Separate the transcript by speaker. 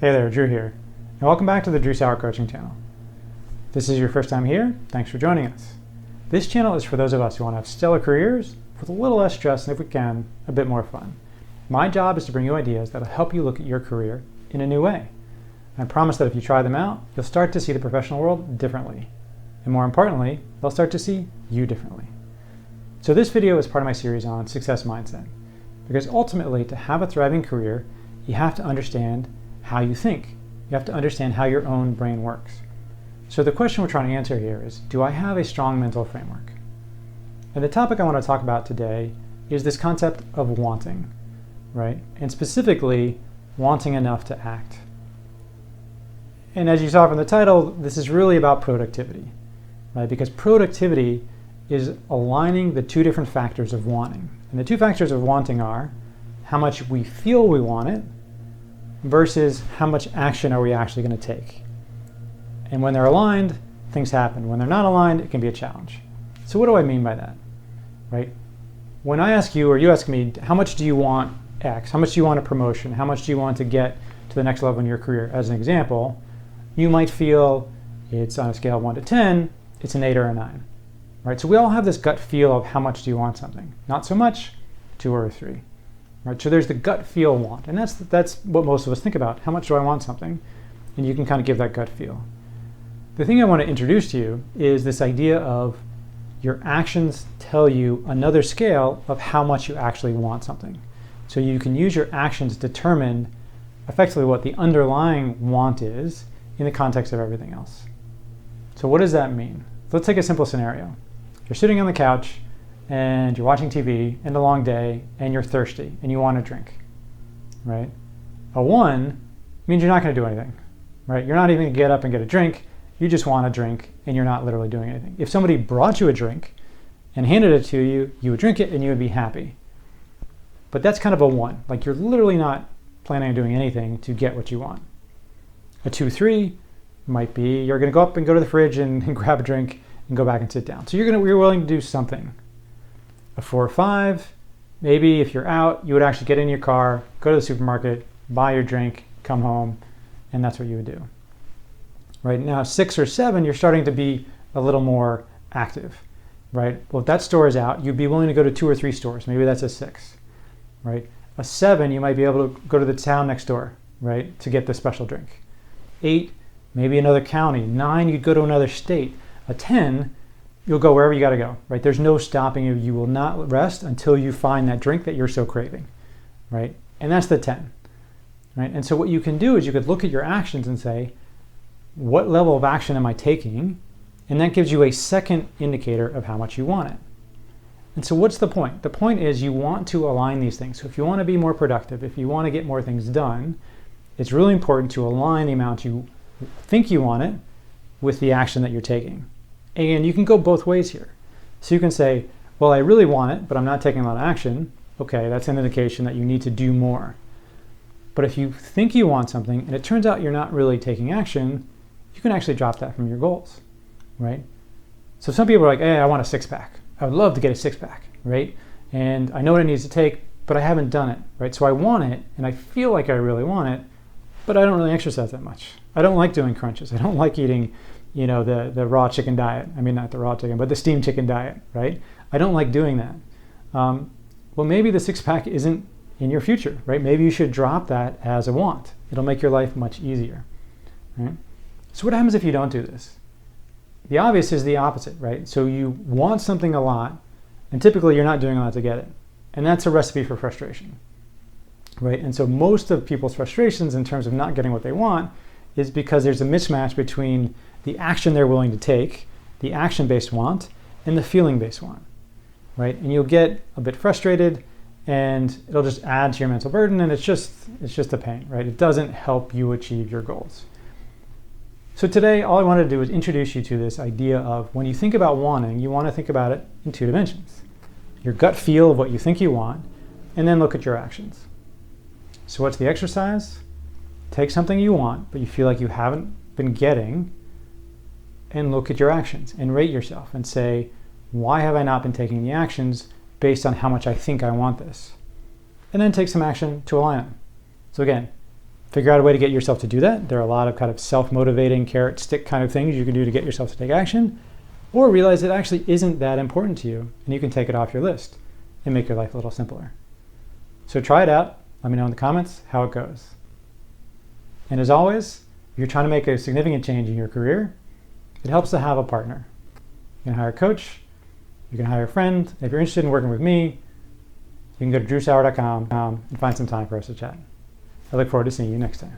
Speaker 1: Hey there, Drew here, and welcome back to the Drew Saur coaching channel. If this is your first time here, thanks for joining us. This channel is for those of us who want to have stellar careers with a little less stress and, if we can, a bit more fun. My job is to bring you ideas that will help you look at your career in a new way. I promise that if you try them out, you'll start to see the professional world differently. And more importantly, they'll start to see you differently. So this video is part of my series on success mindset, because ultimately, to have a thriving career, you have to understand how you think. You have to understand how your own brain works. So the question we're trying to answer here is, do I have a strong mental framework? And the topic I want to talk about today is this concept of wanting, right? And specifically, wanting enough to act. And as you saw from the title, this is really about productivity, right? Because productivity is aligning the two different factors of wanting. And the two factors of wanting are how much we feel we want it versus how much action are we actually going to take. And when they're aligned, things happen. When they're not aligned, it can be a challenge. So what do I mean by that, right? When I ask you, or you ask me, how much do you want X? How much do you want a promotion? How much do you want to get to the next level in your career? As an example, you might feel it's on a scale of 1 to 10, it's an 8 or a 9, right? So we all have this gut feel of how much do you want something. Not so much, 2 or a 3. Right, so there's the gut feel want, and that's what most of us think about. How much do I want something? And you can kind of give that gut feel. The thing I want to introduce to you is this idea of your actions tell you another scale of how much you actually want something. So you can use your actions to determine effectively what the underlying want is in the context of everything else. So what does that mean? So let's take a simple scenario. You're sitting on the couch and you're watching TV and a long day and you're thirsty and you want a drink, right? A 1 means you're not going to do anything, right? You're not even going to get up and get a drink. You just want a drink and you're not literally doing anything. If somebody brought you a drink and handed it to you, you would drink it and you would be happy. But that's kind of a 1. Like you're literally not planning on doing anything to get what you want. A 2, 3 might be you're going to go up and go to the fridge and grab a drink and go back and sit down. So you're willing to do something. A 4 or 5, maybe if you're out, you would actually get in your car, go to the supermarket, buy your drink, come home, and that's what you would do. Right now, 6 or 7, you're starting to be a little more active, right? Well, if that store is out, you'd be willing to go to 2 or 3 stores. Maybe that's a 6, right? A 7, you might be able to go to the town next door, right, to get the special drink. 8, maybe another county. 9, you'd go to another state. A 10, you'll go wherever you got to go, right? There's no stopping you. You will not rest until you find that drink that you're so craving, right? And that's the 10, right? And so what you can do is you could look at your actions and say, what level of action am I taking? And that gives you a second indicator of how much you want it. And so what's the point? The point is you want to align these things. So if you want to be more productive, if you want to get more things done, it's really important to align the amount you think you want it with the action that you're taking. And you can go both ways here. So you can say, well, I really want it, but I'm not taking a lot of action. Okay, that's an indication that you need to do more. But if you think you want something and it turns out you're not really taking action, you can actually drop that from your goals, right? So some people are like, hey, I want a 6-pack. I would love to get a 6-pack, right? And I know what it needs to take, but I haven't done it, right? So I want it and I feel like I really want it, but I don't really exercise that much. I don't like doing crunches. I don't like eating the raw chicken diet. I mean, not the raw chicken, but the steamed chicken diet, right? I don't like doing that. Well, maybe the 6-pack isn't in your future, right? Maybe you should drop that as a want. It'll make your life much easier, right? So what happens if you don't do this? The obvious is the opposite, right? So you want something a lot, and typically you're not doing a lot to get it. And that's a recipe for frustration, right? And so most of people's frustrations in terms of not getting what they want is because there's a mismatch between the action they're willing to take, the action-based want, and the feeling-based want, right? And you'll get a bit frustrated and it'll just add to your mental burden and it's just a pain, right? It doesn't help you achieve your goals. So today, all I wanted to do is introduce you to this idea of when you think about wanting, you want to think about it in 2 dimensions. Your gut feel of what you think you want, and then look at your actions. So what's the exercise? Take something you want, but you feel like you haven't been getting, and look at your actions and rate yourself and say, why have I not been taking the actions based on how much I think I want this? And then take some action to align them. So again, Figure out a way to get yourself to do that. There are a lot of kind of self-motivating carrot stick kind of things you can do to get yourself to take action, or realize it actually isn't that important to you and you can take it off your list and make your life a little simpler. So try it out. Let me know in the comments how it goes. And as always, if you're trying to make a significant change in your career, it helps to have a partner. You can hire a coach, you can hire a friend. If you're interested in working with me, you can go to drewsaur.com and find some time for us to chat. I look forward to seeing you next time.